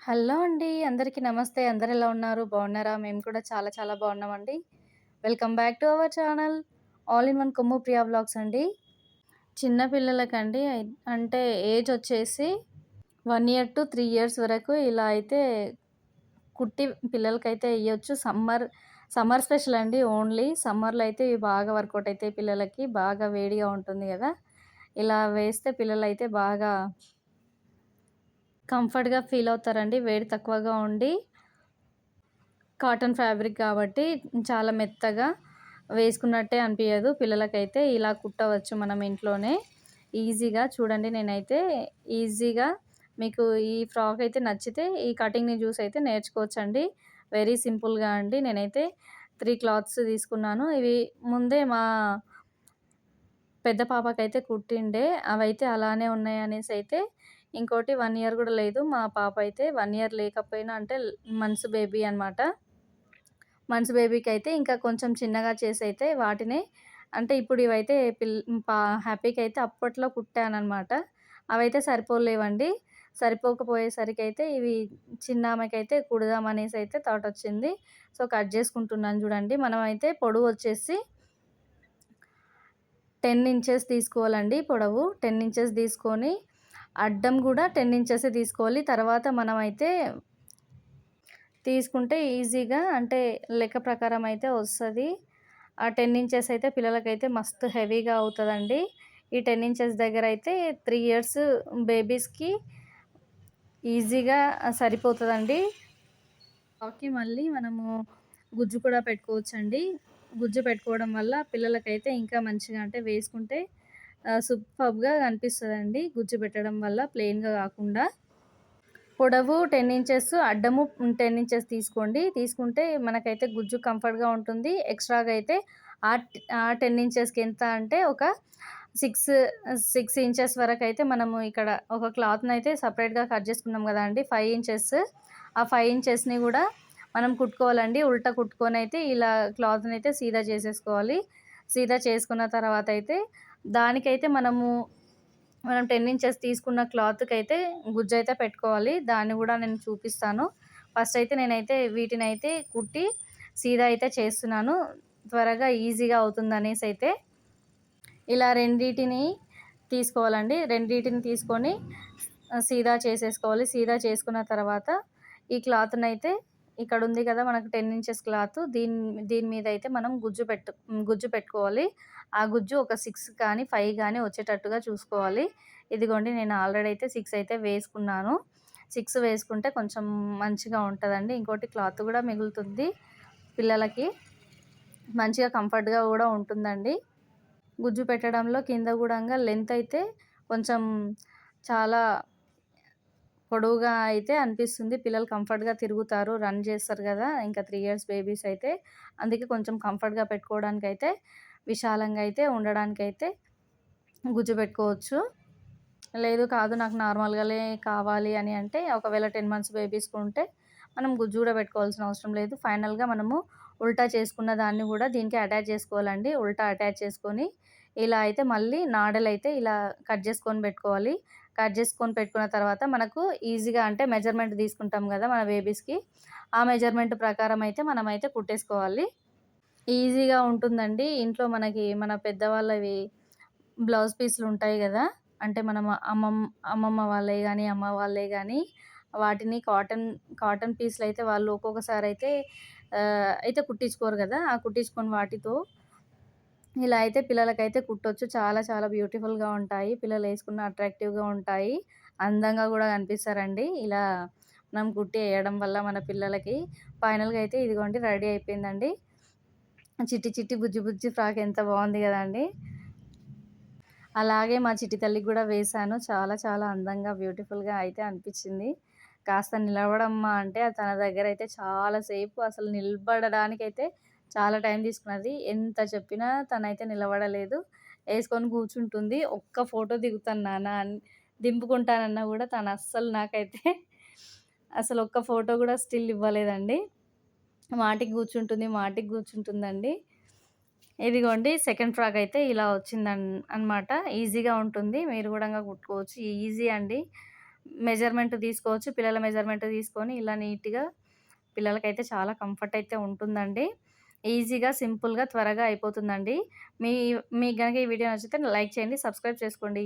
Hello అండి. అందరికీ నమస్తే. అందరెలా ఉన్నారు? బాగున్నారా? మేము కూడా చాలా చాలా బాగున్నామండి. Welcome back to our channel all in one Kommu Priya vlogs అండి. చిన్న పిల్లలకండి అంటే ఏజ్ వచ్చేసి 1 ఇయర్ టు 3 ఇయర్స్ వరకు ఇలా అయితే కుట్టి పిల్లలకైతే ఎయొచ్చు. సమ్మర్ స్పెషల్ అండి. ఓన్లీ సమ్మర్‌లో అయితే ఇవి బాగా వర్కౌట్ అయితాయి పిల్లలకి. బాగా వేడిగా ఉంటుంది గదా! ఇలా వేస్తే పిల్లలైతే బాగా కంఫర్ట్‌గా ఫీల్ అవుతారండి. వేడి తక్కువగా ఉండి కాటన్ ఫ్యాబ్రిక్ కాబట్టి చాలా మెత్తగా వేసుకున్నట్టే అనిపియదు. పిల్లలకైతే ఇలా కుట్టవచ్చు మనం ఇంట్లోనే ఈజీగా. చూడండి నేనైతే ఈజీగా మీకు ఈ ఫ్రాక్ అయితే నచ్చితే ఈ కటింగ్‌ని చూసి అయితే నేర్చుకోవచ్చండి. వెరీ సింపుల్‌గా అండి. నేనైతే 3 క్లాత్స్ తీసుకున్నాను. ఇవి ముందే మా పెద్ద పాపకైతే కుట్టిండే. అవైతే అలానే ఉన్నాయనేసైతే ఇంకోటి 1 ఇయర్ గూడా లేదు. మా పాప అయితే 1 ఇయర్ లేకపోయినా అంటే మంత్స్ బేబీ అనమాట. మంత్స్ బేబీకైతే ఇంకా కొంచెం చిన్నగా చేసైతే వాటిని అంటే ఇప్పుడు ఇవైతే హ్యాపీకైతే అప్పట్లో కుట్టాననమాట. అవైతే సరిపోలేవండి. సరిపోకపోయేసరికైతే ఇవి చిన్నామెకైతే కుడదామనేసైతే థాటొచ్చింది. సో, కట్ జేసుకుంటున్నాను జూడండి. మనమైతే పొడవొచ్చేసి 10 ఇంచెస్ తీసుకోవాలండి పొడవు. 10 ఇంచెస్ తీసుకొని అడ్డం గూడా 10 ఇంచెసే తీసుకోవాలి. తర్వాత మనమైతే తీసుకుంటే ఈజీగా అంటే లెక్క ప్రకారం అయితే వస్తది. ఆ 10 ఇంచెస్ అయితే పిల్లలకైతే మస్తు హెవీగా అవుతదండి. ఈ 10 ఇంచెస్ దగ్గరైతే 3 ఇయర్స్ బేబీస్‌కి ఈజీగా సరిపోతదండి. ఫ్రాక్‌కి మళ్ళీ మనము గుజ్జు కూడా పెట్టుకోవచ్చండి. గుజ్జు పెట్టుకోవడం వల్ల పిల్లలకైతే ఇంకా మంచిగా అంటే వేసుకుంటే సూపర్బ్‌గా కనిపిస్తదండి. గుజ్జు పెట్టడం వల్ల ప్లెయిన్‌గా కాకుండా. పొడవు 10 ఇంచెస్, అడ్డము 10 ఇంచెస్ తీసుకోండి. తీసుకుంటే మనకైతే గుజ్జు కంఫర్ట్‌గా ఉంటుంది. ఎక్స్‌ట్రాగా అయితే ఆ 10 ఇంచెస్‌కి ఎంత అంటే ఒక 6 ఇంచెస్ వరకైతే మనము ఇక్కడ ఒక క్లాత్‌నైతే సెపరేట్‌గా కట్ చేసుకున్నాం గదండీ! 5 ఇంచెస్. ఆ 5 ఇంచెస్‌ని గూడా మనం కుట్టుకోవాలండి. ఉల్టా కుట్టుకొనైతే ఇలా క్లాత్‌నైతే సీదా చేసేసుకోవాలి. సీదా చేసుకున్న తర్వాతైతే దానికైతే మనం 10 ఇంచెస్ తీసుకున్న క్లాత్‌కైతే గుజ్జయితే పెట్టుకోవాలి. దాన్ని గూడా నేను చూపిస్తాను. ఫస్ట్ అయితే నేనైతే వీటినైతే కుట్టి సీదా అయితే చేస్తున్నాను. త్వరగా ఈజీగా అవుతుందనేసైతే. ఇలా రెండిటిని తీసుకోవాలండి. రెండిటిని తీసుకొని సీదా చేసేసుకోవాలి. సీదా చేసుకున్న తర్వాత ఈ క్లాత్‌నైతే ఇక్కడుంది కదా! మనకు 10 ఇంచెస్ క్లాత్ దీని మీదయితే మనం గుజ్జు పెట్టుకోవాలి. ఆ గుజ్జు ఒక 6 కానీ, 5 గానీ వచ్చేటట్టుగా చూసుకోవాలి. ఇదిగోండి నేను ఆల్రెడీ అయితే 6 అయితే వేసుకున్నాను. 6 వేసుకుంటే కొంచెం మంచిగా ఉంటదండి. ఇంకోటి క్లాత్ గూడా మిగులుతుంది పిల్లలకి. మంచిగా కంఫర్ట్‌గా గూడా ఉంటుందండి. గుజ్జు పెట్టడంలో కింద గూడంగా లెంత్ అయితే కొంచెం చాలా పొడవుగా అయితే అనిపిస్తుంది. పిల్లలు కంఫర్ట్‌గా తిరుగుతారు, రన్ చేస్తారు గదా! ఇంకా 3 ఇయర్స్ బేబీస్ అయితే. అందుకే కొంచెం కంఫర్ట్‌గా పెట్టుకోవడానికైతే, విశాలంగా అయితే ఉండడానికైతే గుజ్జు పెట్టుకోవచ్చు. లేదు కాదు నాకు నార్మల్‌గానే కావాలి అని అంటే ఒకవేళ 10 మంత్స్ బేబీస్‌కుంటే మనం గుజ్జు గూడా పెట్టుకోవాల్సిన అవసరం లేదు. ఫైనల్‌గా మనము ఉల్టా చేసుకున్న దాన్ని గూడా దీనికి అటాచ్ చేసుకోవాలండి. ఉల్టా అటాచ్ చేసుకొని ఇలా అయితే మళ్ళీ నాడలైతే ఇలా కట్ చేసుకొని పెట్టుకోవాలి. కట్ చేసుకొని పెట్టుకున్న తర్వాత మనకు ఈజీగా అంటే మెజర్‌మెంట్ తీసుకుంటాం గదా! మన బేబీస్‌కి. ఆ మెజర్‌మెంట్ ప్రకారం అయితే మనమైతే కుట్టేసుకోవాలి. ఈజీగా ఉంటుందండి. ఇంట్లో మనకి మన పెద్దవాళ్ళవి బ్లౌజ్ పీసులుంటాయి గదా! అంటే మనం అమ్మమ్మ వాళ్ళయి గానీ, అమ్మ వాళ్ళయి గానీ వాటిని కాటన్ పీసులయితే వాళ్ళు ఒక్కొక్కసారయితే అయితే కుట్టించుకోరు గదా! ఆ కుట్టించుకొని వాటితో ఇలా అయితే పిల్లలకైతే కుట్టొచ్చు. చాలా చాలా బ్యూటిఫుల్‌గా ఉంటాయి. పిల్లలేసుకున్న అట్రాక్టివ్‌గా ఉంటాయి. అందంగా గూడా కనిపిస్తారండి. ఇలా మనం కుట్టి ఎయడం వల్ల మన పిల్లలకి. ఫైనల్‌గా అయితే ఇదిగోండి రెడీ అయిపోయిందండి. చిట్టి చిట్టి బుజ్జి బుజ్జి ఫ్రాక్ ఎంత బావుంది గదండీ! అలాగే మా చిట్టి తల్లికి గూడా వేశాను. చాలా చాలా అందంగా, బ్యూటిఫుల్‌గా అయితే అనిపిచ్చింది. కాస్త నిలబడమ్మా అంటే తన దగ్గరైతే చాలా సేపు అసలు నిలబడడానికైతే చాలా టైం తీసుకున్నది. ఎంత చెప్పినా తనైతే నిలబడలేదు. ఏసుకొని కూర్చుంటుంది. ఒక్క ఫోటో దిగుతాను నాన్న దింపుకుంటానన్నా గూడా తను అస్సలు నాకైతే అసలు ఒక్క ఫోటో గూడా స్టిల్ ఇవ్వలేదండి. మాటికి గూర్చుంటుందండి. ఇదిగోండి సెకండ్ ఫ్రాక్ అయితే ఇలా వచ్చిందనమాట. ఈజీగా ఉంటుంది. మీరు గూడంగా కుట్టుకోవచ్చు. ఈజీ అండి. మెజర్‌మెంట్ తీసుకోవచ్చు. పిల్లల మెజర్‌మెంట్ తీసుకొని ఇలా నీట్‌గా పిల్లలకైతే చాలా కంఫర్ట్ అయితే ఉంటుందండి. ఈజీగా, సింపుల్‌గా, త్వరగా అయిపోతుందండి. మీ మీకు గనక ఈ వీడియో నచ్చితే లైక్ చేయండి, సబ్స్క్రైబ్ చేసుకోండి.